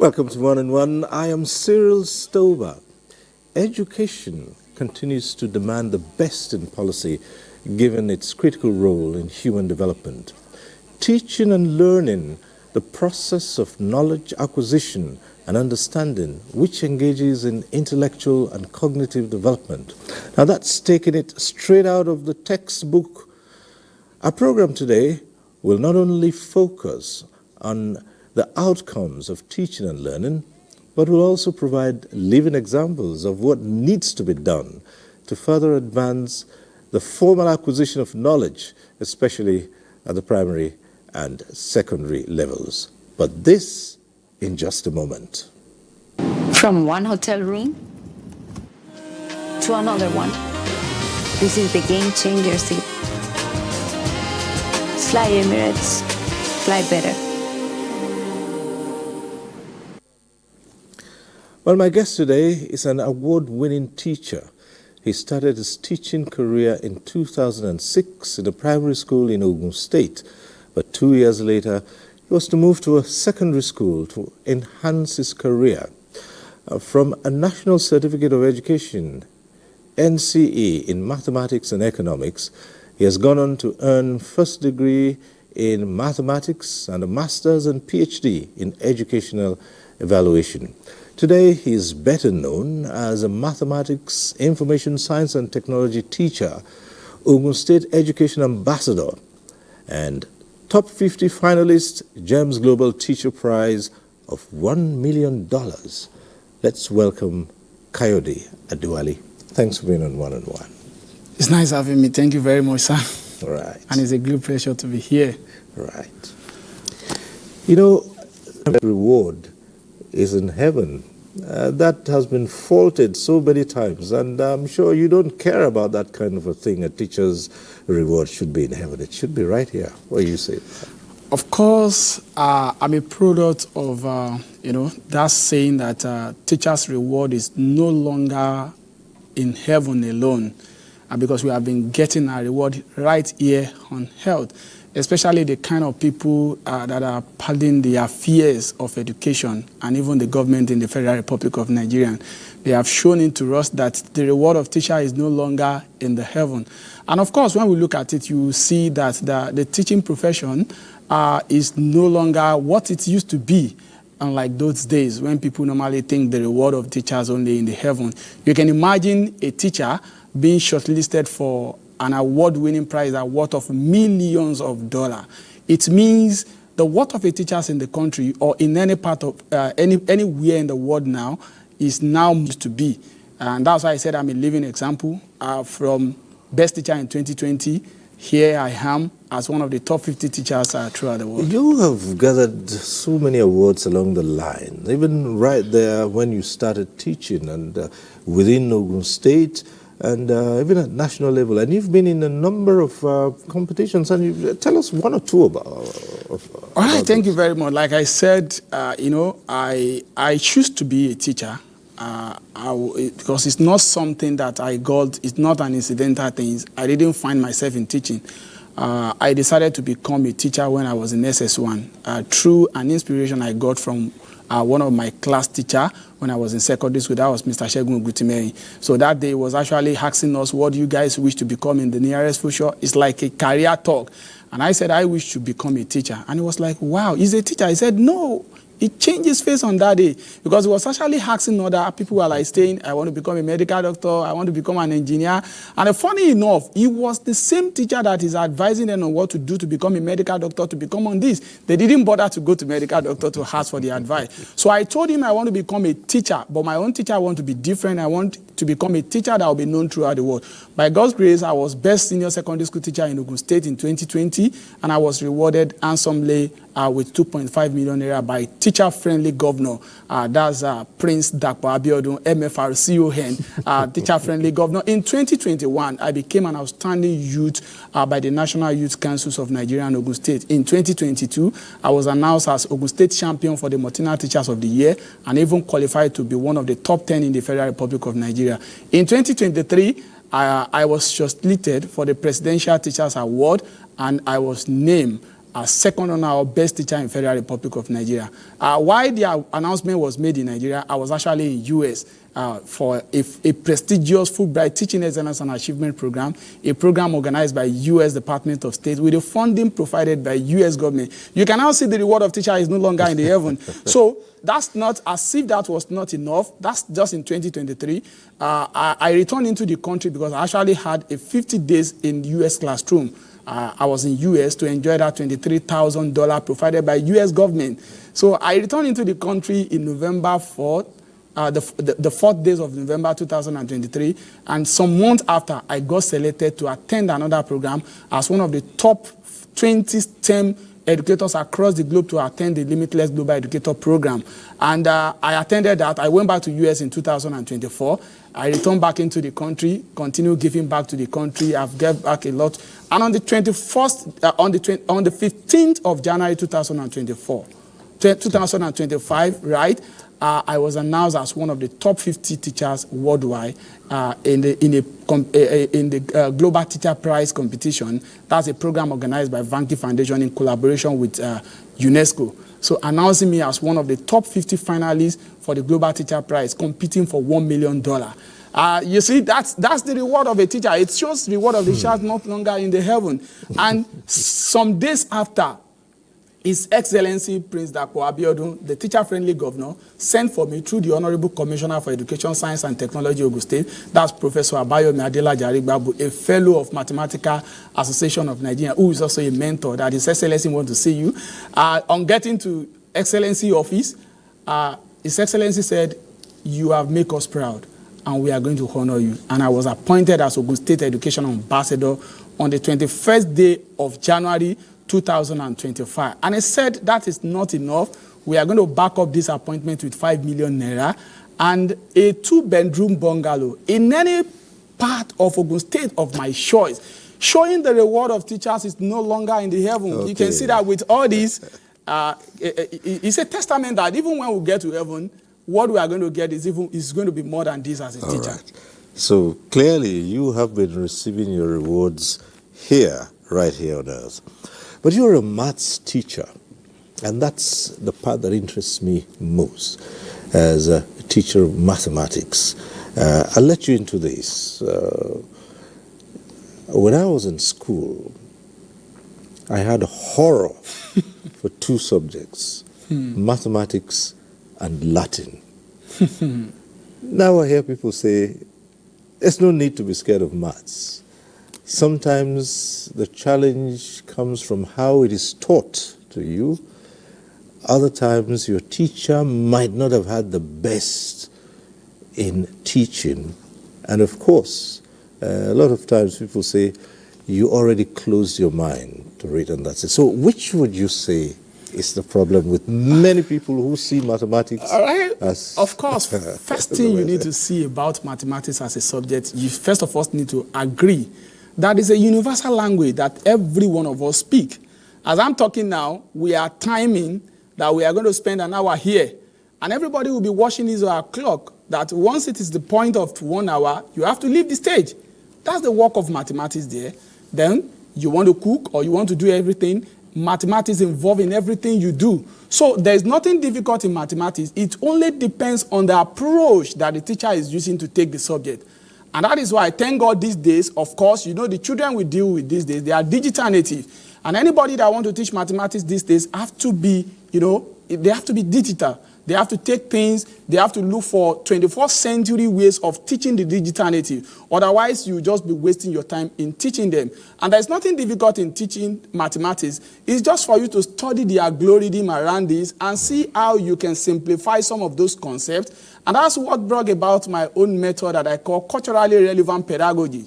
Welcome to One on One. I am Cyril Stover. Education continues to demand the best in policy, given its critical role in human development. Teaching and learning, the process of knowledge acquisition and understanding, which engages in intellectual and cognitive development. Now that's taking it straight out of the textbook. Our program today will not only focus on the outcomes of teaching and learning, but will also provide living examples of what needs to be done to further advance the formal acquisition of knowledge, especially at the primary and secondary levels. But this in just a moment. From one hotel room to another one. This is the game changer seat. Fly Emirates, fly better. Well, my guest today is an award-winning teacher. He started his teaching career in 2006 in a primary school in Ogun State, but 2 years later, he was to move to a secondary school to enhance his career. From a National Certificate of Education, NCE, in Mathematics and Economics, he has gone on to earn first degree in Mathematics and a Master's and PhD in Educational Evaluation. Today, he is better known as a Mathematics, Information Science and Technology teacher, Ogun State Education Ambassador, and Top 50 finalist, GEMS Global Teacher Prize of $1 million. Let's welcome Kayode Adewale. Thanks for being on One on One. It's nice having me. Thank you very much, sir. All right. And it's a great pleasure to be here. Right. You know, reward is in heaven. That has been faulted so many times, and I'm sure you don't care about that kind of a thing. A teacher's reward should be in heaven. It should be right here. What do you say? Of course, I'm a product of, that saying that teacher's reward is no longer in heaven alone, because we have been getting our reward right here on earth. Especially the kind of people that are paddling the affairs of education and even the government in the Federal Republic of Nigeria. They have shown it to us that the reward of teacher is no longer in the heaven. And of course, when we look at it, you see that the teaching profession is no longer what it used to be, unlike those days when people normally think the reward of teachers only in the heaven. You can imagine a teacher being shortlisted for an award-winning prize, a worth of millions of dollars. It means the worth of a teacher in the country or in any part of anywhere in the world now is now used to be. And that's why I said I'm a living example. From best teacher in 2020, here I am as one of the top 50 teachers throughout the world. You have gathered so many awards along the line, even right there when you started teaching and within Ogun State, and even at national level. And you've been in a number of competitions. And you tell us one or two about all right, thank you very much. Like I said, I choose to be a teacher because it's not something that I got. It's not an incidental thing. I didn't find myself in teaching. I decided to become a teacher when I was in SS1 through an inspiration I got from one of my class teacher when I was in secondary school. That was Mr. Shegun Gutimeri. So that day was actually asking us, what do you guys wish to become in the nearest future? It's like a career talk. And I said, I wish to become a teacher. And he was like, wow, he's a teacher. I said, no. It changed his face on that day because he was actually asking other people who are like saying, I want to become a medical doctor, I want to become an engineer. And funny enough, he was the same teacher that is advising them on what to do to become a medical doctor, to become on this. They didn't bother to go to medical doctor to ask for the advice. So I told him I want to become a teacher, but my own teacher I want to be different. I want to become a teacher that will be known throughout the world. By God's grace, I was best senior secondary school teacher in Ogun State in 2020, and I was rewarded handsomely with 2.5 million naira by teacher-friendly governor. That's Prince Dakwa Abiodun, MFRCON, teacher-friendly governor. In 2021, I became an outstanding youth by the National Youth Councils of Nigeria and Ogun State. In 2022, I was announced as Ogun State champion for the Martina Teachers of the Year and even qualified to be one of the top 10 in the Federal Republic of Nigeria. In 2023, I was shortlisted for the Presidential Teachers Award, and I was named second on our best teacher in Federal Republic of Nigeria. While the announcement was made in Nigeria, I was actually in US for a prestigious Fulbright Teaching Excellence and Achievement Program, a program organized by US Department of State with the funding provided by US government. You can now see the reward of teacher is no longer in the heaven. So that's not, as if that was not enough, that's just in 2023. I returned into the country because I actually had a 50 days in US classroom. I was in US to enjoy that $23,000 provided by US government. So I returned into the country in November 4th, the 4th days of November 2023, and some months after, I got selected to attend another program as one of the top 20 STEM educators across the globe to attend the Limitless Global Educator Program. And I attended that. I went back to US in 2024. I returned back into the country, continue giving back to the country. I've given back a lot. And on the 21st, on the 15th of January 2025, right, I was announced as one of the top 50 teachers worldwide in the Global Teacher Prize competition. That's a program organized by Vanke Foundation in collaboration with UNESCO. So announcing me as one of the top 50 finalists for the Global Teacher Prize, competing for $1 million. You see, that's the reward of a teacher. It shows the reward of the child not longer in the heaven. And some days after, His Excellency Prince Dapo Abiodun, the teacher-friendly governor, sent for me through the Honorable Commissioner for Education, Science and Technology, Ogun State. That's Professor Abayomi Adelaja Arigbabu, a fellow of Mathematical Association of Nigeria, who is also a mentor, that His Excellency wants to see you. On getting to Excellency office, His Excellency said, "You have made us proud, and we are going to honor you." And I was appointed as Ogun State Education Ambassador on the 21st day of January 2025. And I said that is not enough. We are going to back up this appointment with 5 million naira and a 2-bedroom bungalow in any part of Ogun State of my choice, showing the reward of teachers is no longer in the heaven. Okay. You can see that with all this, it's a testament that even when we get to heaven, what we are going to get is going to be more than this as a teacher. Right. So clearly you have been receiving your rewards here, right here on earth. But you're a maths teacher, and that's the part that interests me most as a teacher of mathematics. I'll let you into this. When I was in school, I had a horror for 2 subjects, mathematics and Latin. Now I hear people say, there's no need to be scared of maths. Sometimes the challenge comes from how it is taught to you. Other times your teacher might not have had the best in teaching. And of course, a lot of times people say, you already closed your mind to read, and that's it. So which would you say is the problem with many people who see mathematics as... Of course, first thing you need to see about mathematics as a subject, you first of all need to agree that is a universal language that every one of us speak. As I'm talking now, we are timing that we are going to spend an hour here. And everybody will be watching his or her clock that once it is the point of 1 hour, you have to leave the stage. That's the work of mathematics there. Then you want to cook or you want to do everything, mathematics involved in everything you do. So there's nothing difficult in mathematics. It only depends on the approach that the teacher is using to take the subject. And that is why I thank God these days, of course, you know, the children we deal with these days, they are digital native. And anybody that want to teach mathematics these days have to be, you know, they have to be digital. They have to take things, they have to look for 21st century ways of teaching the digital native. Otherwise, you just be wasting your time in teaching them. And there's nothing difficult in teaching mathematics. It's just for you to study the algorithm around this and see how you can simplify some of those concepts. And that's what brought about my own method that I call culturally relevant pedagogy.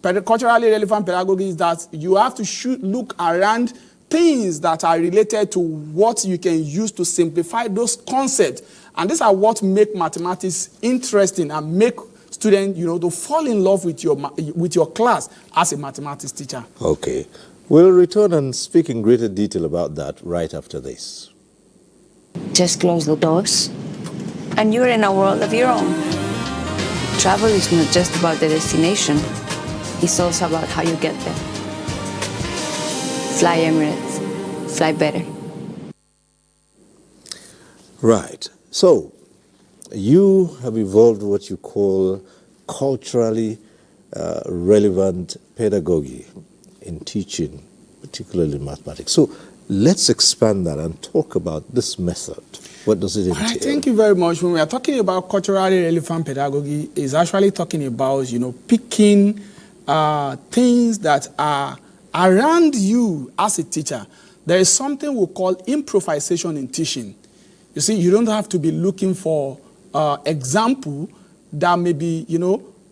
Culturally relevant pedagogy is that you have to look around things that are related to what you can use to simplify those concepts. And these are what make mathematics interesting and make students, you know, to fall in love with your class as a mathematics teacher. Okay. We'll return and speak in greater detail about that right after this. Just close the doors, and you're in a world of your own. Travel is not just about the destination, it's also about how you get there. Fly Emirates. fly better. Right. So, you have evolved what you call culturally relevant pedagogy in teaching, particularly mathematics. So, let's expand that and talk about this method. What does it entail? All right, thank you very much. When we are talking about culturally relevant pedagogy, is actually talking about, picking things that are around you as a teacher. There is something we call improvisation in teaching. You see, you don't have to be looking for example that may be,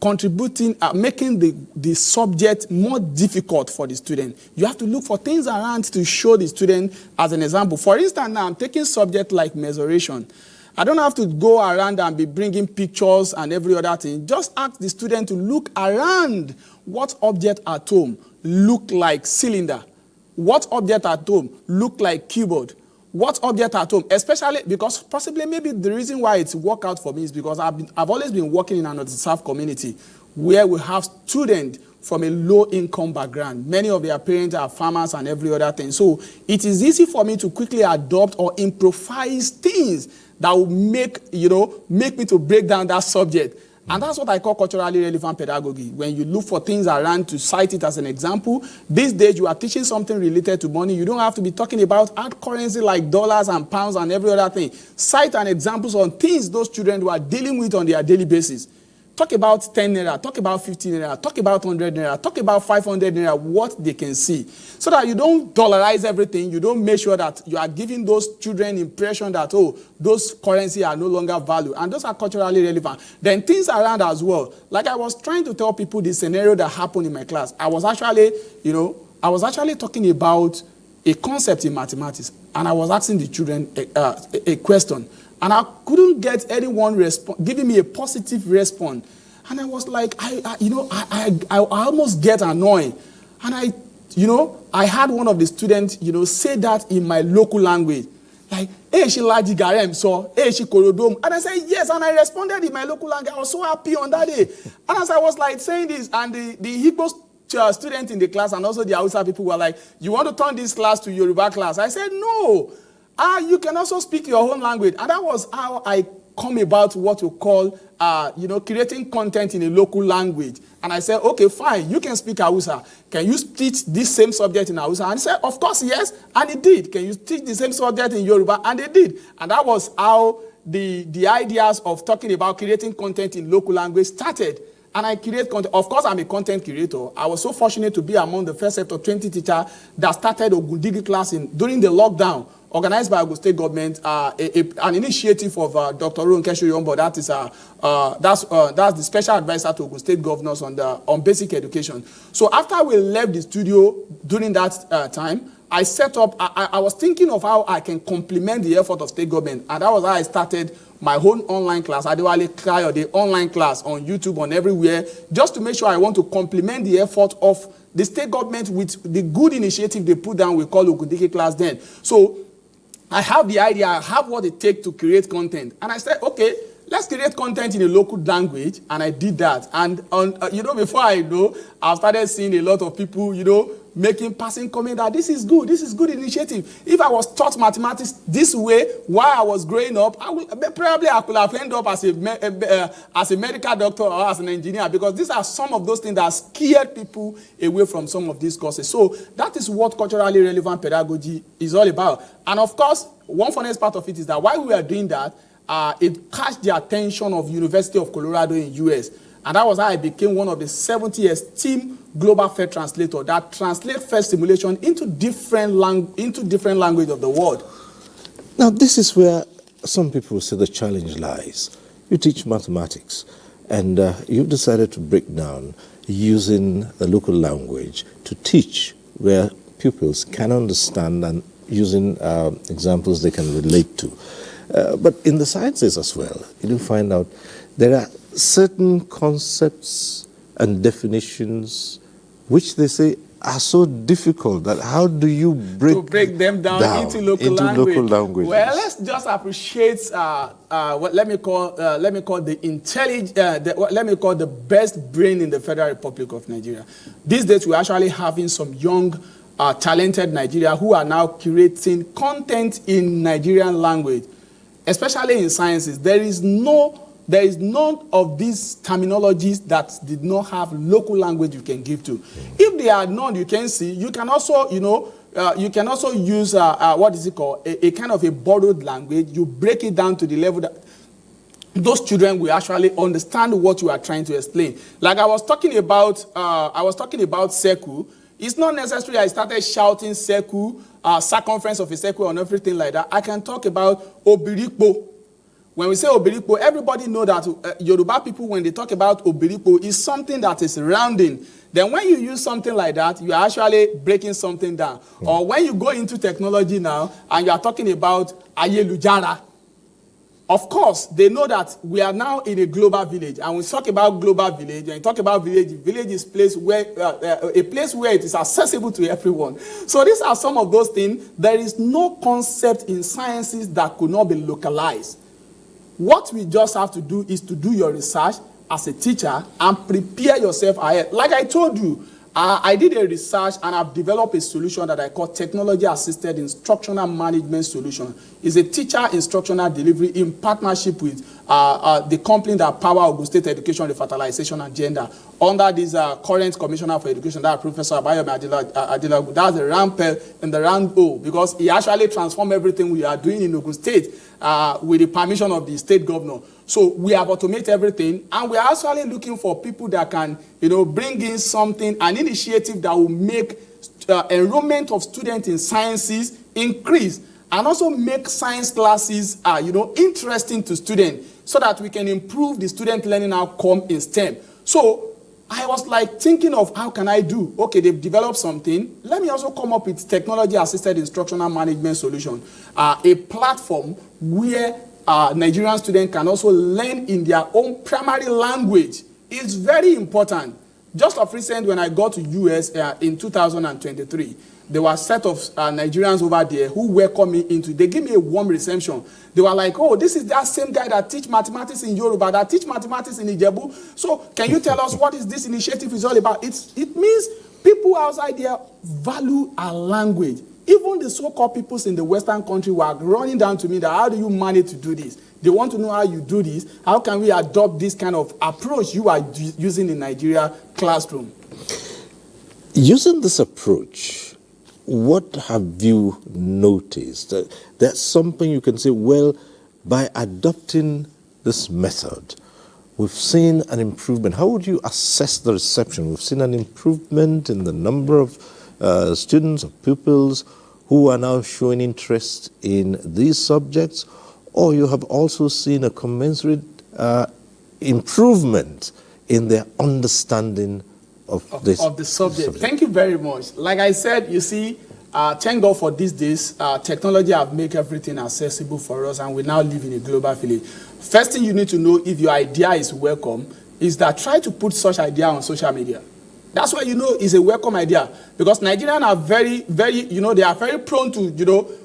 contributing, making the subject more difficult for the student. You have to look for things around to show the student as an example. For instance, now I'm taking subject like mensuration. I don't have to go around and be bringing pictures and every other thing. Just ask the student to look around what object at home look like cylinder, what object at home look like keyboard, what object at home, especially because possibly maybe the reason why it's worked out for me is because I've always been working in an underserved community where we have students from a low-income background. Many of their parents are farmers and every other thing. So it is easy for me to quickly adopt or improvise things that will make me to break down that subject. And that's what I call culturally relevant pedagogy. When you look for things around to cite it as an example, these days you are teaching something related to money. You don't have to be talking about hard currency like dollars and pounds and every other thing. Cite an examples on things those children were dealing with on their daily basis. Talk about 10 naira, talk about 15 naira, talk about 100 naira, talk about 500 naira, what they can see. So that you don't dollarize everything, you don't make sure that you are giving those children impression that, those currency are no longer value. And those are culturally relevant. Then things around as well. Like I was trying to tell people the scenario that happened in my class. I was actually talking about a concept in mathematics. And I was asking the children a question. And I couldn't get anyone giving me a positive response. And I was like, I almost get annoyed. And I had one of the students, say that in my local language. Like, hey, she laji garem, so, hey, she korodom. And I said, yes, and I responded in my local language. I was so happy on that day. And as I was like saying this, and the Igbo student in the class and also the Hausa people were like, you want to turn this class to Yoruba class? I said, no. You can also speak your own language. And that was how I come about what we call, creating content in a local language. And I said, okay, fine, you can speak Hausa. Can you teach this same subject in Hausa? And he said, of course, yes. And he did. Can you teach the same subject in Yoruba? And they did. And that was how the ideas of talking about creating content in local language started. And I create content. Of course, I'm a content creator. I was so fortunate to be among the first set of 20 teachers that started Ogundigi class during the lockdown, organized by Ogun State government, an initiative of Dr. Ronke Shoyombo. That's the special advisor to Ogun State governors on basic education. So after we left the studio during that time, I set up, I was thinking of how I can complement the effort of state government. And that was how I started my own online class, Adewale Kayode online class on YouTube, on everywhere, just to make sure I want to complement the effort of the state government with the good initiative they put down, we call Ogundigi class then. So I have the idea, I have what it takes to create content. And I said, okay, let's create content in a local language. And I did that. And, before I know, I started seeing a lot of people, making passing comment that this is good initiative. If I was taught mathematics this way while I was growing up, I could have ended up as a medical doctor or as an engineer, because these are some of those things that scared people away from some of these courses. So that is what culturally relevant pedagogy is all about. And of course, one funnest part of it is that while we were doing that, it caught the attention of University of Colorado in US. And that was how I became one of the 70 esteemed global fair translators that translate first simulation into different language of the world. Now, this is where some people say the challenge lies. You teach mathematics, and you've decided to break down using the local language to teach where pupils can understand and using examples they can relate to. But in the sciences as well, you do find out there are certain concepts and definitions which they say are so difficult that how do you break them down into local language? Well, let's just appreciate let me call the best brain in the Federal Republic of Nigeria. These days, we're actually having some young talented Nigeria who are now creating content in Nigerian language, especially in sciences. There is none of these terminologies that did not have local language you can give to. If they are none, you can see, you can also, you can also use, what is it called, a kind of a borrowed language. You break it down to the level that those children will actually understand what you are trying to explain. Like I was talking about circle. It's not necessary I started shouting circle, circumference of a circle and everything like that. I can talk about obirikpo. When we say obirikpo, everybody know that Yoruba people, when they talk about obirikpo, is something that is rounding. Then when you use something like that, you are actually breaking something down. Or when you go into technology now, and you are talking about ayelujara, of course, they know that we are now in a global village. And we talk about global village, and you talk about village, village is place where, a place where it is accessible to everyone. So these are some of those things. There is no concept in sciences that could not be localized. What we just have to do is to do your research as a teacher and prepare yourself ahead. Like I told you, I did a research and I've developed a solution that I call technology-assisted instructional management solution. It's a teacher instructional delivery in partnership with the company that power Ogun State Education, Revitalization and Gender. Under this current Commissioner for Education, that Professor Abayome Adewale, that's the round P and the round O, because he actually transformed everything we are doing in Ogun State with the permission of the state governor. So we have automated everything, and we are actually looking for people that can, bring in something, an initiative that will make enrollment of students in sciences increase, and also make science classes, interesting to students, so that we can improve the student learning outcome in STEM. So I was like thinking of how can I do? Okay, they've developed something. Let me also come up with technology-assisted instructional management solution, a platform where Nigerian students can also learn in their own primary language. It's very important. Just of recent, when I got to US in 2023, there were a set of Nigerians over there who welcomed me into. They gave me a warm reception. They were like, oh, this is that same guy that teach mathematics in Yoruba, that teach mathematics in Ijebu. So can you tell us what is this initiative is all about? It means people outside there value our language. Even the so-called peoples in the Western country were running down to me that how do you manage to do this? They want to know how you do this. How can we adopt this kind of approach you are using in Nigeria classroom? Using this approach, what have you noticed? That's something you can say, well, by adopting this method, we've seen an improvement. How would you assess the reception? We've seen an improvement in the number of students or pupils who are now showing interest in these subjects, or you have also seen a commensurate improvement in their understanding of the subject. Thank you very much. Like I said, you see, thank God for these days, technology have made everything accessible for us, and we now live in a global village. First thing you need to know if your idea is welcome is that try to put such idea on social media. That's why it's a welcome idea, because Nigerians are very, very, they are very prone to,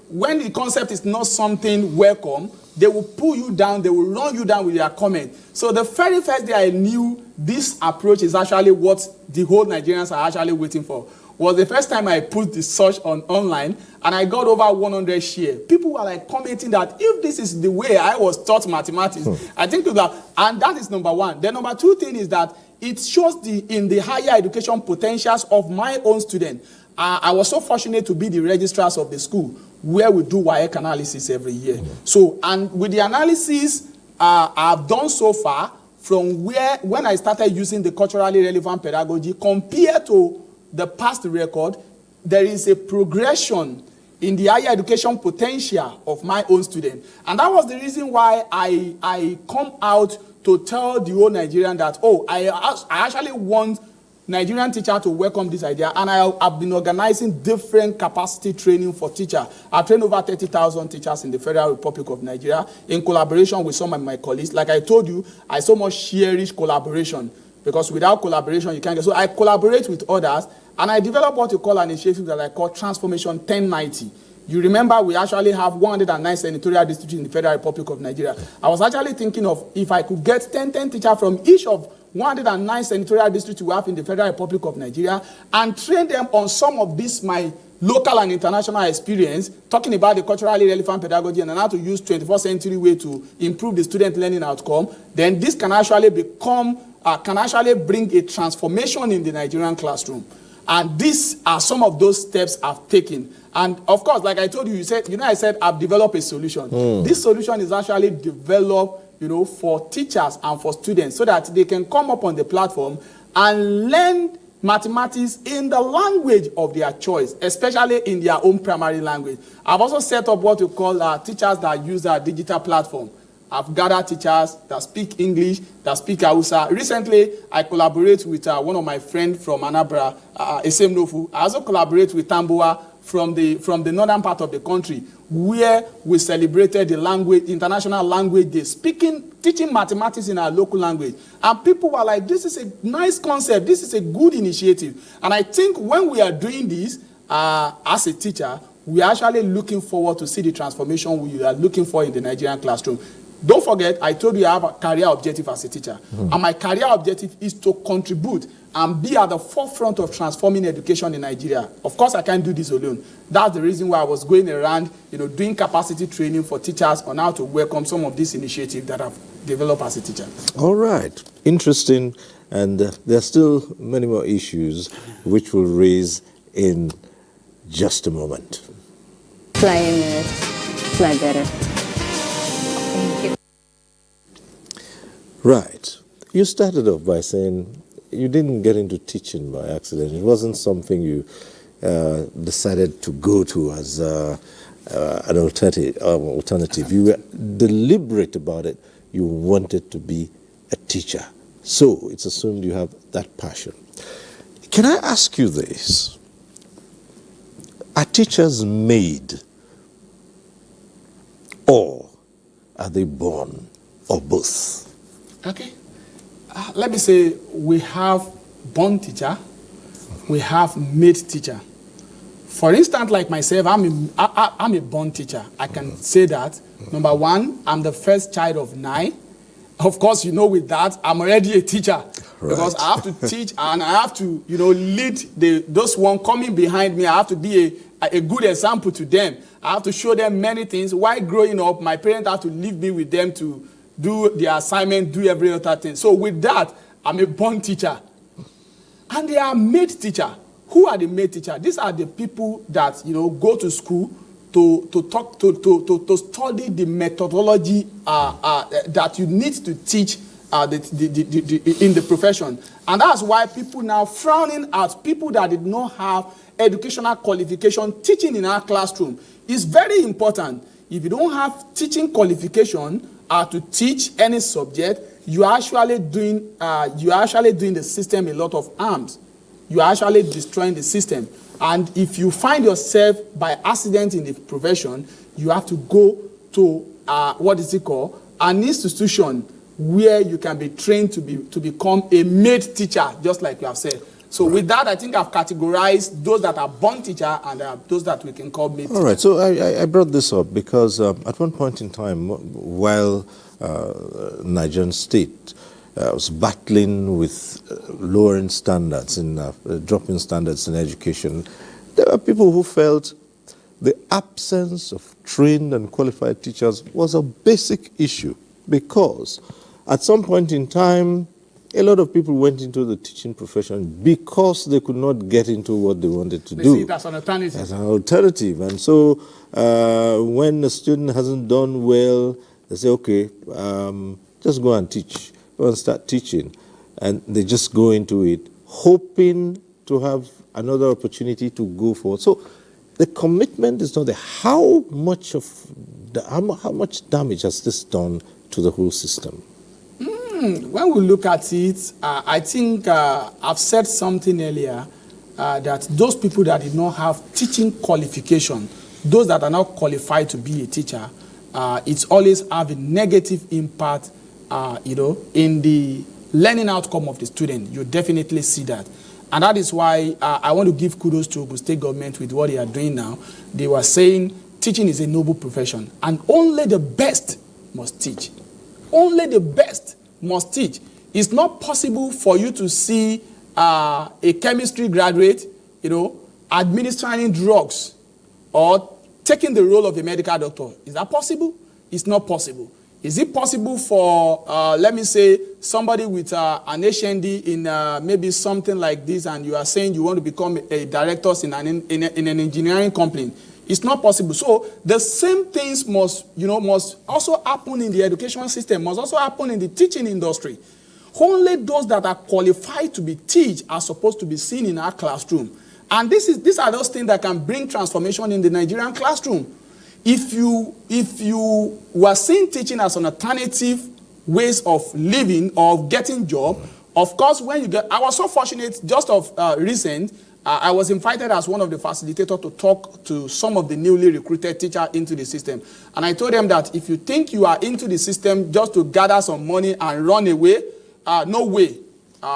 when the concept is not something welcome, they will pull you down, they will run you down with their comment. So the very first day I knew this approach is actually what the whole Nigerians are actually waiting for, was the first time I put the search online, and I got over 100 shares. People were like commenting that if this is the way I was taught mathematics, I think that, and that is number one. The number two thing is that it shows in the higher education potentials of my own student. I was so fortunate to be the registrars of the school where we do WAEC analysis every year. So, and with the analysis I've done so far, from when I started using the culturally relevant pedagogy, compared to the past record, there is a progression in the higher education potential of my own student. And that was the reason why I come out to tell the whole Nigerian that, I actually want Nigerian teacher to welcome this idea, and I've been organizing different capacity training for teachers. I've trained over 30,000 teachers in the Federal Republic of Nigeria in collaboration with some of my colleagues. Like I told you, I so much cherish collaboration, because without collaboration, you can't get. So I collaborate with others, and I develop what you call an initiative that I call Transformation 1090. You remember we actually have 109 senatorial districts in the Federal Republic of Nigeria. I was actually thinking of if I could get 10 teachers from each of 109 senatorial districts we have in the Federal Republic of Nigeria and train them on some of these my local and international experience, talking about the culturally relevant pedagogy and how to use 21st century way to improve the student learning outcome, then this can actually bring a transformation in the Nigerian classroom. And these are some of those steps I've taken. And of course, like I told you, I said I've developed a solution. This solution is actually developed, for teachers and for students so that they can come up on the platform and learn mathematics in the language of their choice, especially in their own primary language. I've also set up what we call teachers that use our digital platform. I've gathered teachers that speak English, that speak Hausa. Recently, I collaborate with one of my friends from Anambra, Esem Nofu. I also collaborate with Tamboa from the northern part of the country, where we celebrated the international language day, teaching mathematics in our local language. And people were like, this is a nice concept, this is a good initiative. And I think when we are doing this, as a teacher, we are actually looking forward to see the transformation we are looking for in the Nigerian classroom. Don't forget, I told you I have a career objective as a teacher. And my career objective is to contribute and be at the forefront of transforming education in Nigeria. Of course, I can't do this alone. That's the reason why I was going around, doing capacity training for teachers on how to welcome some of these initiatives that I've developed as a teacher. All right. Interesting. And there are still many more issues which we'll raise in just a moment. Fly Emirates, fly better. Thank you. Right. You started off by saying you didn't get into teaching by accident. It wasn't something you decided to go to as an alternative. You were deliberate about it. You wanted to be a teacher. So it's assumed you have that passion. Can I ask you this? Are teachers made, or are they born, or both? Okay. Let me say we have born teacher, we have made teacher. For instance, like myself, I'm a born teacher. I can say that. Number one, I'm the first child of 9. Of course, with that, I'm already a teacher. Right. Because I have to teach and I have to, lead those one coming behind me. I have to be a good example to them. I have to show them many things. While growing up, my parents have to leave me with them to do the assignment, do every other thing. So with that, I'm a born teacher. And they are made teacher. Who are the made teacher? These are the people that, go to school to study the methodology that you need to teach in the profession. And that's why people now frowning at people that did not have educational qualification teaching in our classroom. It's very important. If you don't have teaching qualification to teach any subject, you are actually doing the system a lot of harms. You are actually destroying the system. And if you find yourself by accident in the profession, you have to go to an institution where you can be trained to become a made teacher, just like you have said. So with that, I think I've categorized those that are born teacher and those that we can call made teacher. All right, so I brought this up because at one point in time, while Nigerian state was battling with lowering standards, dropping standards in education, there were people who felt the absence of trained and qualified teachers was a basic issue because at some point in time, a lot of people went into the teaching profession because they could not get into what they wanted to do. See it as an alternative. As an alternative. And so when a student hasn't done well, they say, okay, just go and teach. Go and start teaching. And they just go into it, hoping to have another opportunity to go forward. So the commitment is not there. How much damage has this done to the whole system? When we look at it, I think I've said something earlier that those people that did not have teaching qualification, those that are not qualified to be a teacher, it's always have a negative impact, in the learning outcome of the student. You definitely see that. And that is why I want to give kudos to Ogun State government with what they are doing now. They were saying teaching is a noble profession and only the best must teach. Only the best must teach. It's not possible for you to see a chemistry graduate, administering drugs or taking the role of a medical doctor. Is that possible? It's not possible. Is it possible for, let me say, somebody with an HND in maybe something like this, and you are saying you want to become a director in an engineering company? It's not possible. So the same things must also happen in the education system, must also happen in the teaching industry. Only those that are qualified to be teach are supposed to be seen in our classroom. And these are those things that can bring transformation in the Nigerian classroom. If you were seeing teaching as an alternative ways of living or getting job, of course, I was so fortunate, just of recent, I was invited as one of the facilitators to talk to some of the newly recruited teachers into the system. And I told them that if you think you are into the system just to gather some money and run away, no way.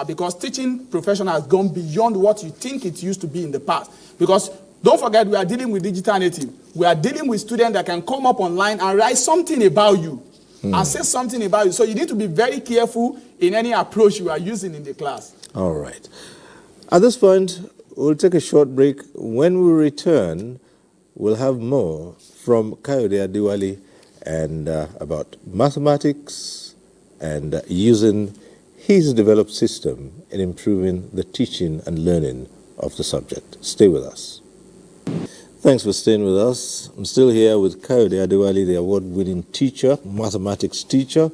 Because teaching profession has gone beyond what you think it used to be in the past. Because don't forget, we are dealing with digital native. We are dealing with students that can come up online and write something about you and say something about you. So you need to be very careful in any approach you are using in the class. All right. At this point, we'll take a short break. When we return, we'll have more from Kayode Adewale and about mathematics and using his developed system in improving the teaching and learning of the subject. Stay with us. Thanks for staying with us. I'm still here with Kayode Adewale, the award-winning teacher, mathematics teacher,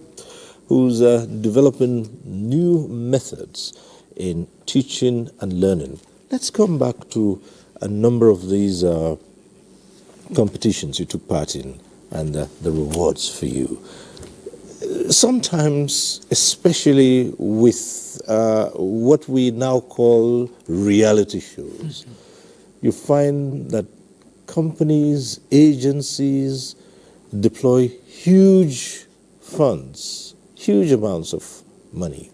who's developing new methods in teaching and learning. Let's come back to a number of these competitions you took part in and the rewards for you. Sometimes, especially with what we now call reality shows, you find that companies, agencies deploy huge funds, huge amounts of money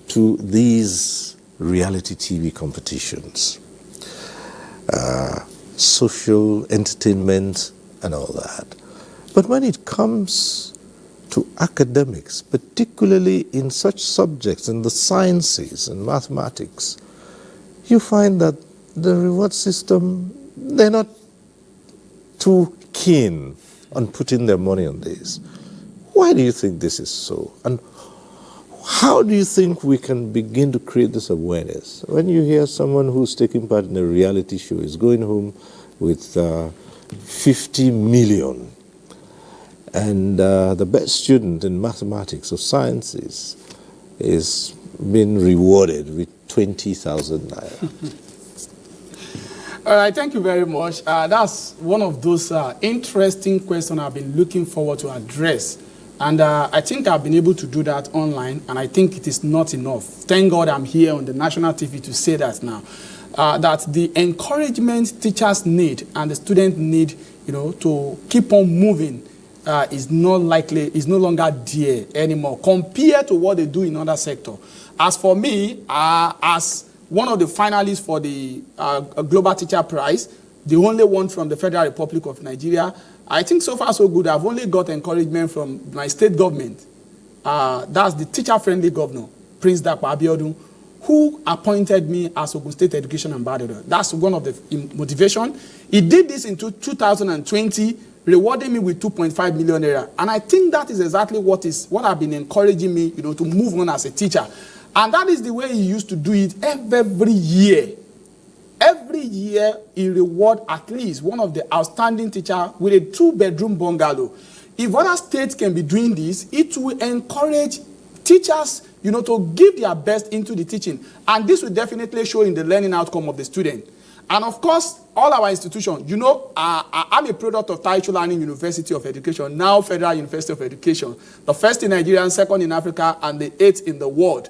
to these reality TV competitions, social entertainment and all that. But when it comes to academics, particularly in such subjects, in the sciences and mathematics, you find that the reward system, they're not too keen on putting their money on this. Why do you think this is so? And how do you think we can begin to create this awareness? When you hear someone who's taking part in a reality show is going home with 50 million, and the best student in mathematics or sciences is being rewarded with 20,000 naira. All right, thank you very much. That's one of those interesting questions I've been looking forward to address. And I think I've been able to do that online, and I think it is not enough. Thank God I'm here on the national TV to say that now. That the encouragement teachers need and the students need, to keep on moving is no longer there anymore compared to what they do in other sectors. As for me, as one of the finalists for the Global Teacher Prize, the only one from the Federal Republic of Nigeria, I think so far so good. I've only got encouragement from my state government. That's the teacher-friendly governor, Prince Dakwa Abiodun, who appointed me as Ogun State Education Ambassador. That's one of the motivation. He did this in 2020, rewarding me with 2.5 million naira. And I think that is exactly what have been encouraging me, to move on as a teacher. And that is the way he used to do it every year. Every year, he reward at least one of the outstanding teachers with a 2-bedroom bungalow. If other states can be doing this, it will encourage teachers, to give their best into the teaching. And this will definitely show in the learning outcome of the student. And of course, all our institutions, I'm a product of Taichu Learning University of Education, now Federal University of Education, the first in Nigeria, second in Africa, and the 8th in the world.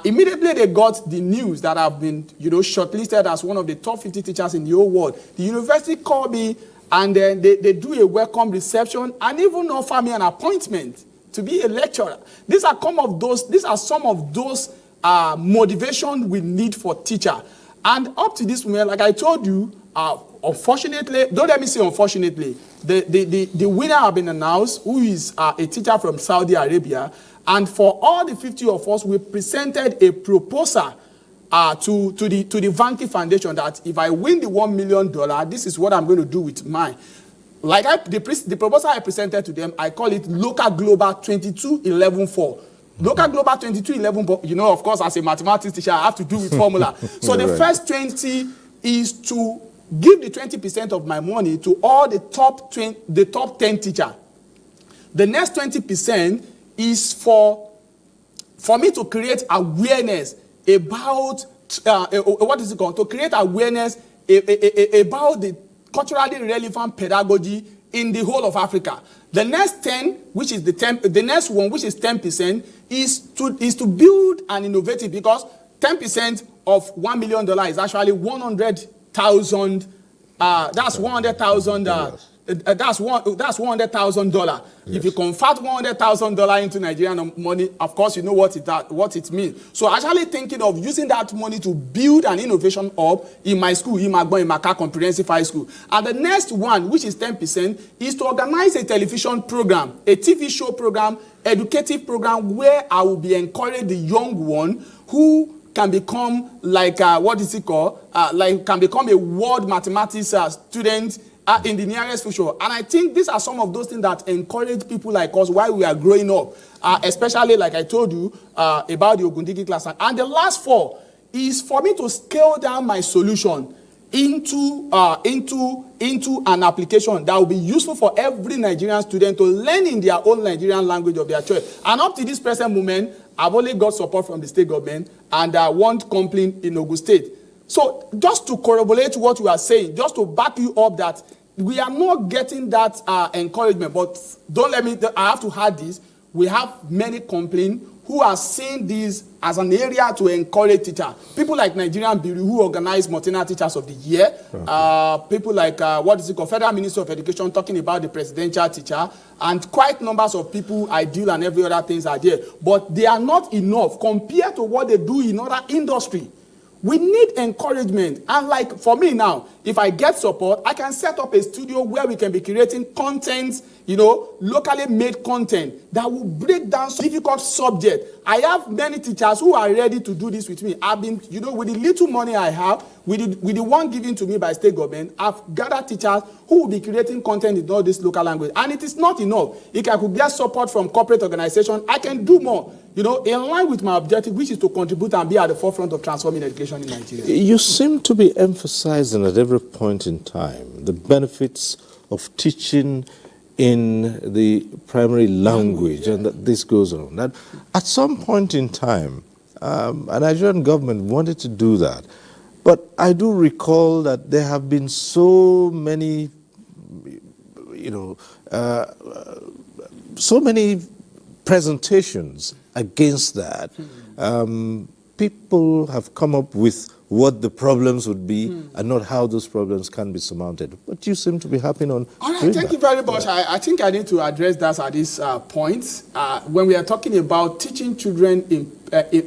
Immediately they got the news that I've been, shortlisted as one of the top 50 teachers in the whole world. The university called me, and then they do a welcome reception and even offer me an appointment to be a lecturer. These are some of those motivation we need for teacher. And up to this moment, like I told you, unfortunately, don't let me say unfortunately, the winner have been announced, who is a teacher from Saudi Arabia. And for all the 50 of us, we presented a proposal to the Vanke Foundation that if I win the $1 million, this is what I'm going to do with mine. Like the proposal I presented to them, I call it Local Global 22-11-4. Local Global 22-11-4, you know, of course, as a mathematics teacher, I have to do with formula. So the first 20 is to give the 20% of my money to all the top 10 teachers. The next 20% is for me to create awareness about what is it called? To create awareness about the culturally relevant pedagogy in the whole of Africa. The next 10, which is the next one, which is 10%, is to build an innovative, because 10% of $1 million is actually 100,000. That's $100,000. That's $100,000. Yes. If you convert $100,000 into Nigerian money, of course, you know what it means. So actually thinking of using that money to build an innovation hub in my school, in Maka Comprehensive High School. And the next one, which is 10%, is to organize a television program, a TV show program, educative program, where I will be encouraging the young one who can become like, can become a world mathematics student in the nearest future. And I think these are some of those things that encourage people like us while we are growing up, especially like I told you about the Ogundigi class. And the last 4 is for me to scale down my solution into an application that will be useful for every Nigerian student to learn in their own Nigerian language of their choice. And up to this present moment, I've only got support from the state government and one company in Ogun State. So just to corroborate what you are saying, just to back you up that we are not getting that encouragement, but don't let me, I have to add this. We have many companies who are seeing this as an area to encourage teachers. People like Nigerian Bureau, who organize Martina Teachers of the Year. Okay. People like, Federal Ministry of Education, talking about the presidential teacher. And quite numbers of people, Ideal and every other things are there. But they are not enough compared to what they do in other industry. We need encouragement. And like for me now, if I get support, I can set up a studio where we can be creating content, locally made content that will break down difficult subjects. I have many teachers who are ready to do this with me. I've been, with the little money I have, with the one given to me by state government, I've gathered teachers who will be creating content in all this local language. And it is not enough. If I could get support from corporate organizations, I can do more, in line with my objective, which is to contribute and be at the forefront of transforming education in Nigeria. You seem to be emphasizing at every point in time the benefits of teaching in the primary language, and that this goes on. That at some point in time, a Nigerian government wanted to do that. But I do recall that there have been so many, so many presentations against that. People have come up with what the problems would be and not how those problems can be surmounted. But you seem to be happy on all right, thank you very much. I think I need to address that at this point. When we are talking about teaching children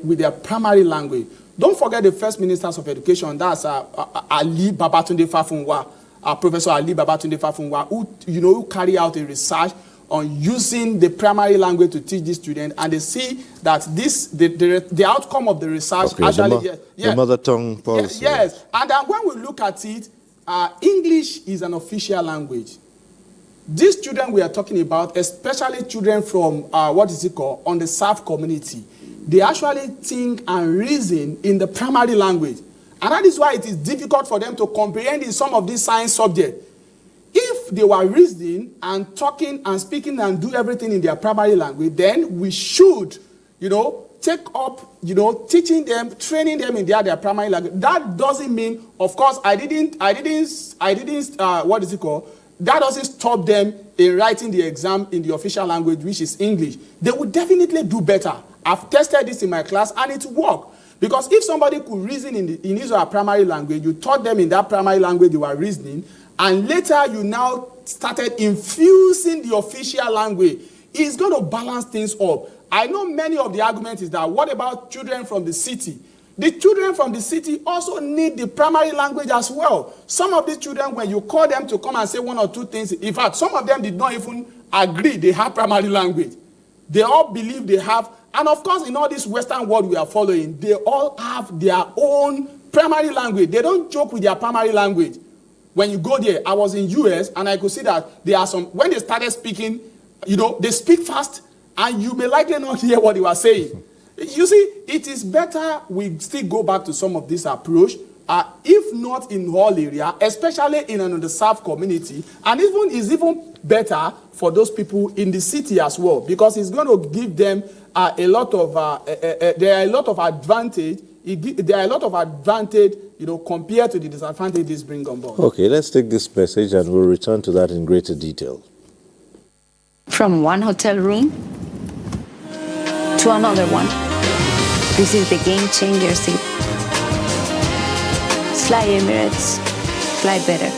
with their primary language, don't forget the first ministers of education, that's Ali Babatunde Fafunwa, Professor Ali Babatunde Fafunwa, who carry out a research on using the primary language to teach these students, and they see that the outcome of the research the mother tongue policy. Yes. And then when we look at it, English is an official language. These children we are talking about, especially children from on the South community, they actually think and reason in the primary language. And that is why it is difficult for them to comprehend in some of these science subjects. If they were reasoning and talking and speaking and do everything in their primary language, then we should, take up, teaching them, training them in their primary language. That doesn't mean, of course, that doesn't stop them in writing the exam in the official language, which is English. They would definitely do better. I've tested this in my class and it worked. Because if somebody could reason in his or her primary language, you taught them in that primary language they were reasoning, and later you now started infusing the official language, it's going to balance things up. I know many of the arguments is that, what about children from the city? The children from the city also need the primary language as well. Some of these children, when you call them to come and say one or two things, in fact, some of them did not even agree they have primary language. They all believe they have And of course, in all this Western world we are following, they all have their own primary language. They don't joke with their primary language. When you go there, I was in US and I could see that there are some, when they started speaking, they speak fast and you may likely not hear what they were saying. You see, it is better we still go back to some of this approach, if not in all area, especially in an underserved community, and even better for those people in the city as well, because it's going to give them a lot of advantage. There are a lot of advantage, compared to the disadvantages bring on board. Okay, let's take this message and we'll return to that in greater detail. From one hotel room to another one. This is the game changer seat. Fly Emirates. Fly better.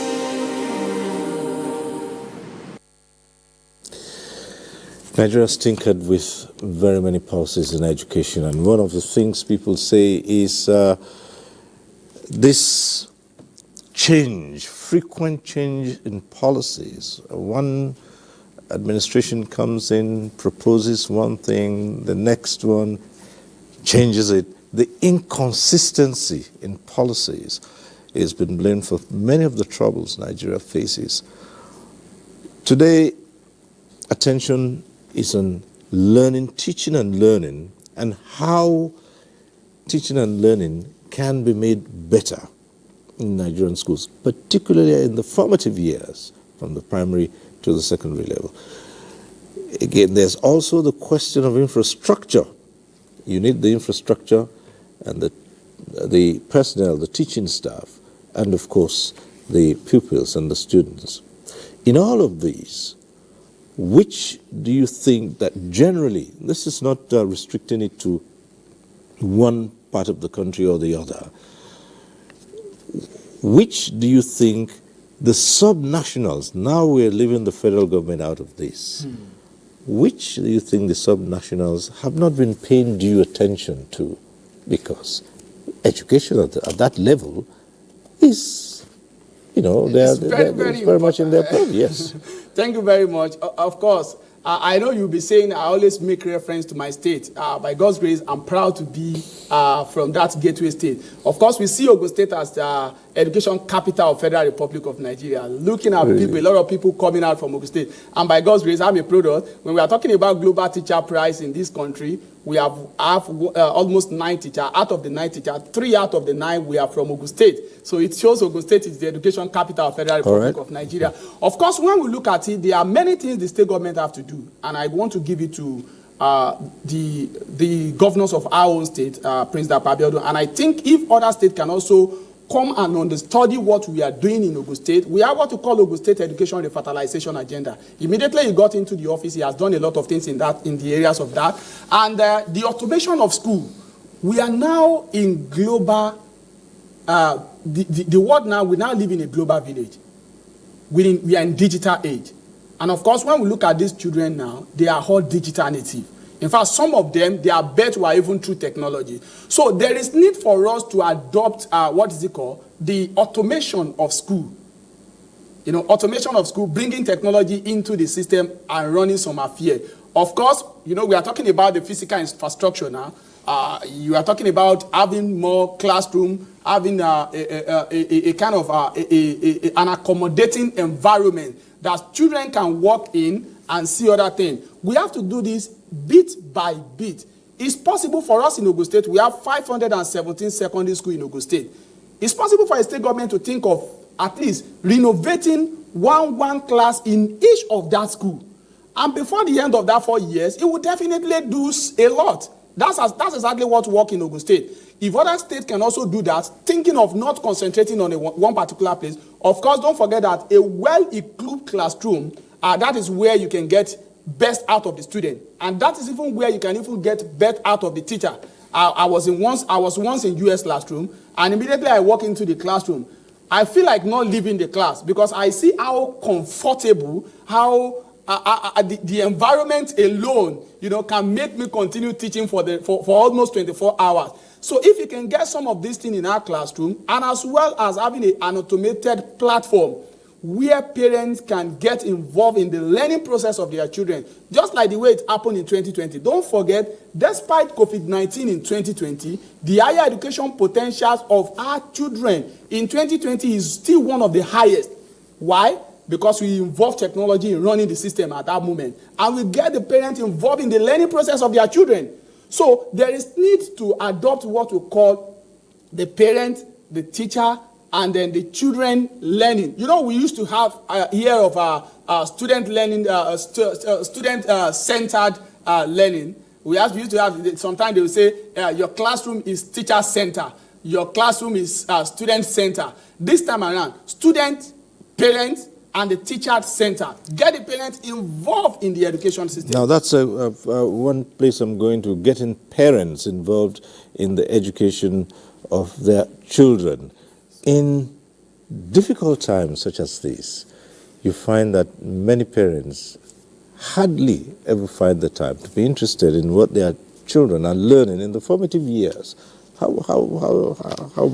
Nigeria has tinkered with very many policies in education, and one of the things people say is this change, frequent change in policies. One administration comes in, proposes one thing, the next one changes it. The inconsistency in policies has been blamed for many of the troubles Nigeria faces. Today, attention is on learning, teaching and learning, and how teaching and learning can be made better in Nigerian schools, particularly in the formative years, from the primary to the secondary level. Again, there's also the question of infrastructure. You need the infrastructure and the personnel, the teaching staff, and of course the pupils and the students. In all of these, which do you think that generally, this is not restricting it to one part of the country or the other, which do you think the subnationals, now we're leaving the federal government out of this, which do you think the subnationals have not been paying due attention to? Because education at that level is, they're very much in their purview, yes. Thank you very much. Of course, I know you'll be saying I always make reference to my state. By God's grace, I'm proud to be from that gateway state. Of course, we see Ogun State as the education capital of Federal Republic of Nigeria. Looking at people, a lot of people coming out from Ogun State. And by God's grace, I'm a product. When we are talking about global teacher prize in this country, we have almost 9 teachers. Out of the 9 teachers, 3 out of the 9 we are from Ogun State. So it shows Ogun State is the education capital of Federal Republic of Nigeria. Of course, when we look at it, there are many things the state government have to do. And I want to give it to the governors of our own state, Prince Abiodun. And I think if other states can also come and understudy what we are doing in Ogun State, we have what we call Ogun State Education Revitalization Agenda. Immediately he got into the office, he has done a lot of things in the areas of that. And the automation of school, we are now in global, the world now, we now live in a global village. We are in digital age. And of course, when we look at these children now, they are all digital native. In fact, some of them, their birth were even through technology. So there is need for us to adopt, the automation of school. Automation of school, bringing technology into the system and running some affairs. Of course, we are talking about the physical infrastructure now. You are talking about having more classroom, having a kind of an accommodating environment that children can walk in and see other things. We have to do this bit by bit. It's possible for us in Ogun State. We have 517 secondary schools in Ogun State. It's possible for a state government to think of at least renovating one class in each of that school. And before the end of that 4 years, it will definitely do a lot. That's exactly what works in Ogun State. If other states can also do that, thinking of not concentrating on one particular place, of course, don't forget that a well-equipped classroom, that is where you can get best out of the student. And that is even where you can even get best out of the teacher. I was once in US classroom, and immediately I walk into the classroom. I feel like not leaving the class because I see how comfortable, how the environment alone, can make me continue teaching for almost 24 hours. So if you can get some of these things in our classroom, and as well as having an automated platform where parents can get involved in the learning process of their children, just like the way it happened in 2020. Don't forget, despite COVID-19 in 2020, the higher education potentials of our children in 2020 is still one of the highest. Why? Because we involve technology in running the system at that moment. And we get the parents involved in the learning process of their children. So there is need to adopt what we call the parent, the teacher, and then the children learning. You know, we used to have here of student learning, student-centered learning. We used to have, sometimes they will say, your classroom is teacher-center. Your classroom is student-center. This time around, student, parent, and the teacher center. Get the parents involved in the education system. Now that's one place I'm going to, getting parents involved in the education of their children. In difficult times such as this, you find that many parents hardly ever find the time to be interested in what their children are learning in the formative years. How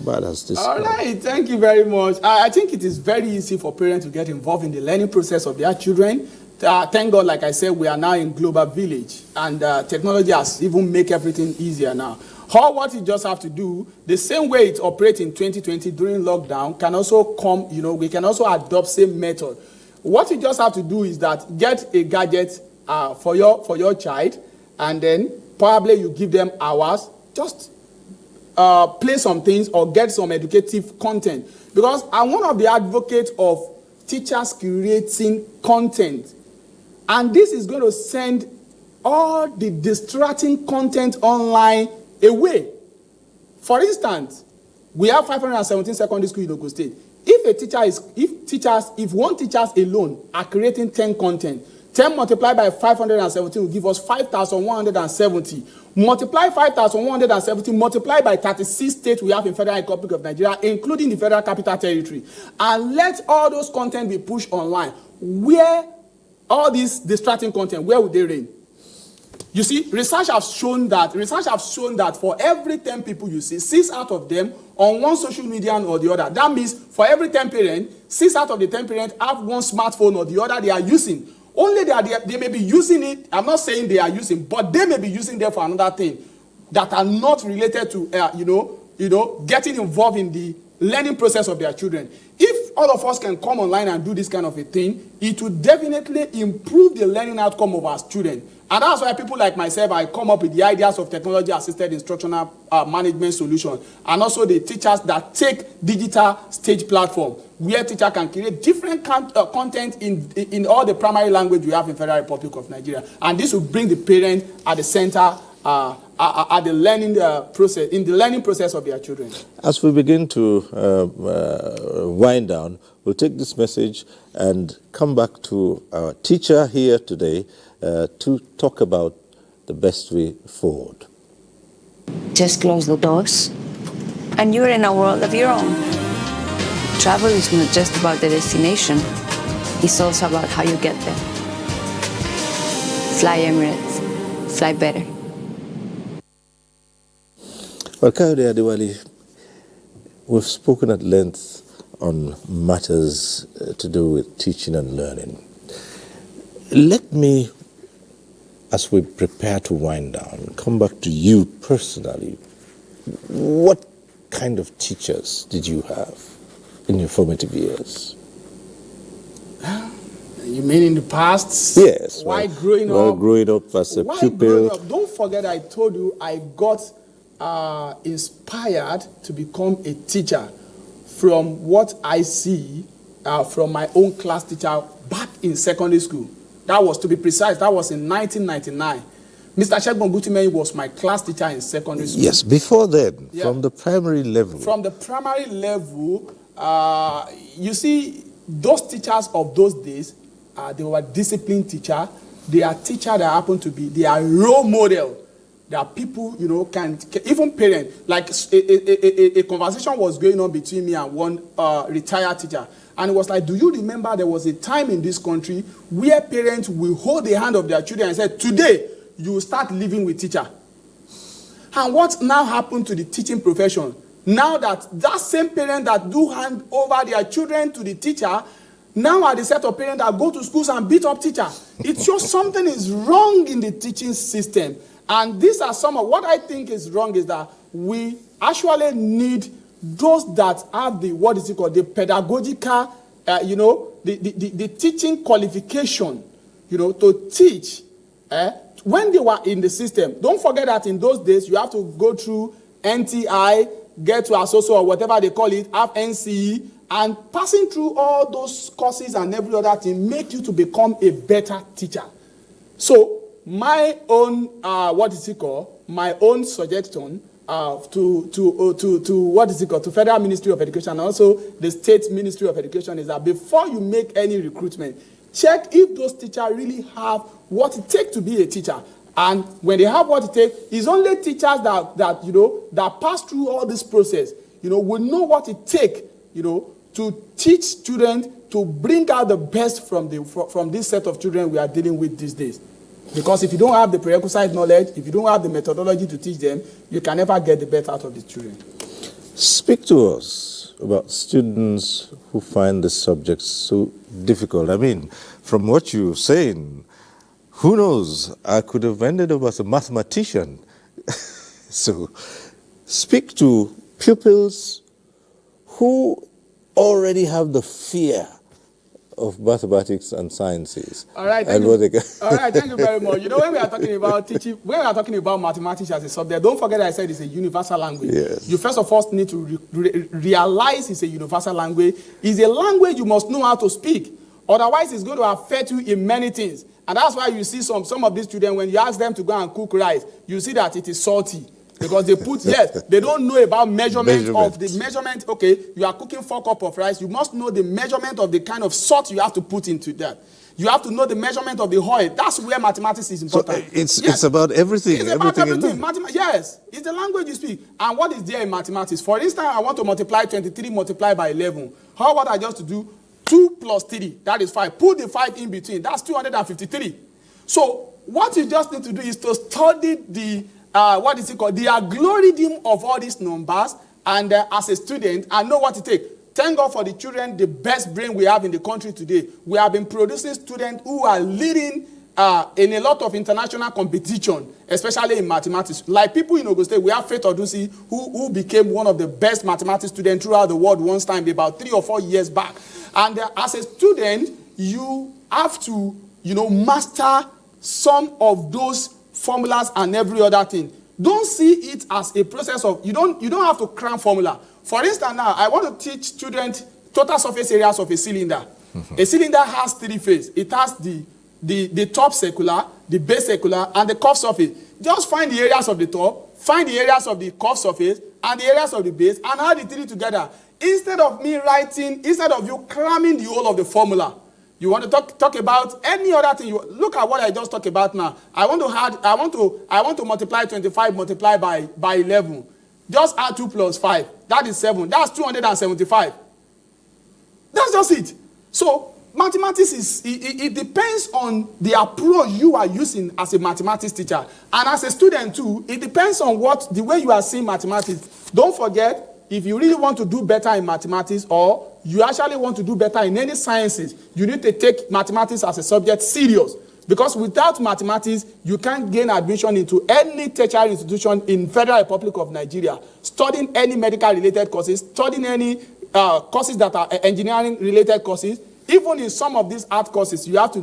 bad has this All gone? right, thank you very much. I think it is very easy for parents to get involved in the learning process of their children. Thank God, like I said, we are now in global village, and technology has even made everything easier now. What you just have to do, the same way it operated in 2020 during lockdown, can also come, we can also adopt same method. What you just have to do is that get a gadget for your child, and then probably you give them hours, just play some things or get some educative content. Because I'm one of the advocates of teachers creating content. And this is going to send all the distracting content online away. For instance, we have 517 secondary schools in Ogun State. If one teacher alone are creating 10 content, 10 multiplied by 517 will give us 5,170. Multiply 5,170 multiplied by 36 states we have in Federal Republic of Nigeria, including the Federal Capital Territory. And let all those content be pushed online. Where all this distracting content, where would they reign? You see, research has shown that for every 10 people you see, 6 out of them on one social media or the other. That means for every 10 parents, 6 out of the 10 parents have one smartphone or the other they are using. Only they may be using it. I'm not saying they are using, but they may be using them for another thing that are not related to, getting involved in the learning process of their children. If all of us can come online and do this kind of a thing, it will definitely improve the learning outcome of our children. And that's why people like myself, I come up with the ideas of technology-assisted instructional management solutions, and also the teachers that take digital stage platform, where teacher can create different content in all the primary language we have in Federal Republic of Nigeria. And this will bring the parent at the center at the learning process, in the learning process of their children. As we begin to wind down, we'll take this message and come back to our teacher here today to talk about the best way forward. Just close the doors, and you're in a world of your own. Travel is not just about the destination, it's also about how you get there. Fly Emirates, fly better. Well, Kayode Adewale, we've spoken at length on matters to do with teaching and learning. Let me, as we prepare to wind down, come back to you personally. What kind of teachers did you have in your formative years? You mean in the past? Yes. Why growing up? Growing up as a pupil. Don't forget, I told you I got inspired to become a teacher from what I see from my own class teacher back in secondary school. That was, to be precise, that was in 1999. Mr. Shegbon Gutimei was my class teacher in secondary school. Yes, before then, yeah. From the primary level. From the primary level, you see, those teachers of those days, they were disciplined teachers. They are teachers that happen to be, they are role model. There are people, can even parents, like a conversation was going on between me and one retired teacher. And it was like, do you remember there was a time in this country where parents will hold the hand of their children and say, today, you will start living with teacher. And what now happened to the teaching profession? Now that same parent that do hand over their children to the teacher, now are the set of parents that go to schools and beat up teachers. It shows something is wrong in the teaching system. And these are some of what I think is wrong is that we actually need those that have the, what is it called, the pedagogical, the teaching qualification, to teach when they were in the system. Don't forget that in those days, you have to go through NTA, get to associate or whatever they call it, have NCE, and passing through all those courses and every other thing make you to become a better teacher. So my own, my own suggestion to Federal Ministry of Education and also the State Ministry of Education is that before you make any recruitment, check if those teachers really have what it takes to be a teacher. And when they have what it takes, it's only teachers that pass through all this process, will know what it takes, to teach students to bring out the best from this set of children we are dealing with these days. Because if you don't have the prerequisite knowledge, if you don't have the methodology to teach them, you can never get the best out of the children. Speak to us about students who find the subject so difficult. I mean, from what you're saying, who knows? I could have ended up as a mathematician. So, speak to pupils who already have the fear of mathematics and sciences. All right, thank you very much. When we are talking about teaching, when we are talking about mathematics as a subject, don't forget I said it's a universal language. Yes. You first of all need to realize it's a universal language. It's a language you must know how to speak. Otherwise, it's going to affect you in many things. And that's why you see some of these students, when you ask them to go and cook rice, you see that it is salty. Because they put, they don't know about measurement of the measurement. Okay, you are cooking 4 cups of rice. You must know the measurement of the kind of salt you have to put into that. You have to know the measurement of the oil. That's where mathematics is important. So it's about everything. It's about everything. Yes, it's the language you speak. And what is there in mathematics? For instance, I want to multiply 23 multiplied by 11. How about I just to do 2 plus 3? That is 5. Put the 5 in between. That's 253. So what you just need to do is to study the the algorithm of all these numbers, and as a student, I know what it takes. Thank God for the children, the best brain we have in the country today. We have been producing students who are leading in a lot of international competition, especially in mathematics. Like people in Ogun State, we have Faith Odusi, who became one of the best mathematics students throughout the world once time, about 3 or 4 years back. And as a student, you have to, master some of those formulas and every other thing. Don't see it as a process of, you don't have to cram formula. For instance, now, I want to teach students total surface areas of a cylinder. A cylinder has 3 phases. It has the top circular, the base circular, and the curved surface. Just find the areas of the top, find the areas of the curved surface, and the areas of the base, and add the 3 together. Instead of you cramming the whole of the formula, you want to talk about any other thing. Look at what I just talked about now. I want to multiply 25 multiplied by 11. Just add 2 plus 5. That is 7. That's 275. That's just it. So mathematics it depends on the approach you are using as a mathematics teacher, and as a student too. It depends on the way you are seeing mathematics. Don't forget, if you really want to do better in mathematics, or you actually want to do better in any sciences, you need to take mathematics as a subject serious. Because without mathematics, you can't gain admission into any tertiary institution in Federal Republic of Nigeria. Studying any medical-related courses, studying any courses that are engineering-related courses. Even in some of these art courses, you have to,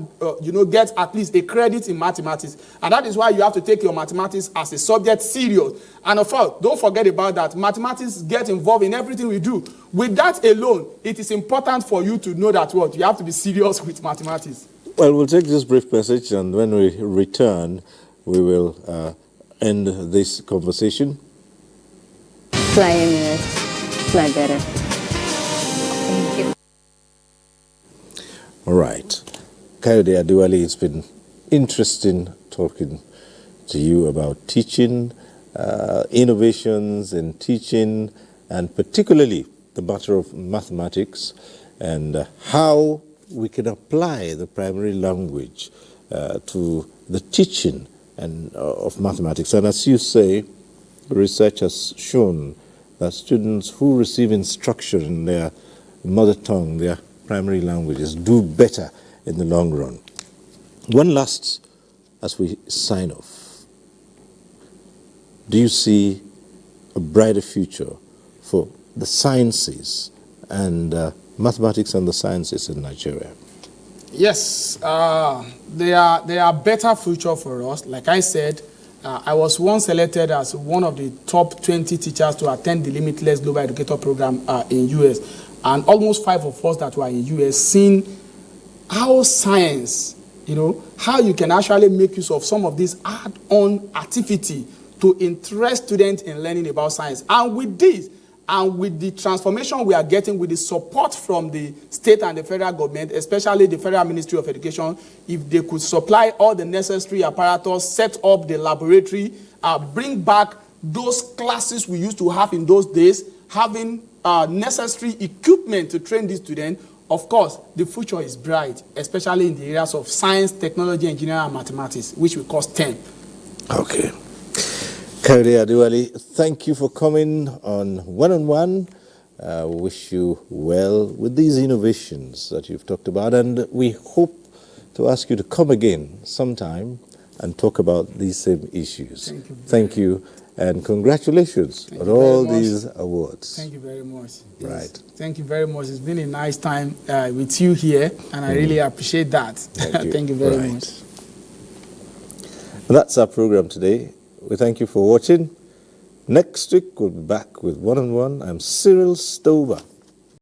get at least a credit in mathematics. And that is why you have to take your mathematics as a subject serious. And of course, don't forget about that. Mathematics get involved in everything we do. With that alone, it is important for you to know that you have to be serious with mathematics. Well, we'll take this brief message, and when we return, we will end this conversation. Fly Emirates, fly better. Thank you. All right. Kayode Adewale, it's been interesting talking to you about teaching, innovations in teaching, and particularly the matter of mathematics and how we can apply the primary language to the teaching of mathematics. And as you say, research has shown that students who receive instruction in their mother tongue, their primary languages do better in the long run. One last, as we sign off, do you see a brighter future for the sciences and mathematics and the sciences in Nigeria? Yes, there are better future for us. Like I said, I was once selected as one of the top 20 teachers to attend the Limitless Global Educator Program in US. And almost 5 of us that were in US seen how science, how you can actually make use of some of this add-on activity to interest students in learning about science. And with this, and with the transformation we are getting, with the support from the state and the federal government, especially the Federal Ministry of Education, if they could supply all the necessary apparatus, set up the laboratory, bring back those classes we used to have in those days, having necessary equipment to train these students, of course, the future is bright, especially in the areas of science, technology, engineering, and mathematics, which we call STEM. Okay. Kayode Adewale, thank you for coming on One-on-One. Wish you well with these innovations that you've talked about, and we hope to ask you to come again sometime and talk about these same issues. Thank you, and congratulations on all these awards. Thank you very much. Yes. Right. Thank you very much. It's been a nice time with you here, and I really appreciate that. Thank you very much. That's our program today. We thank you for watching. Next week, we'll be back with One-on-One. I'm Cyril Stover.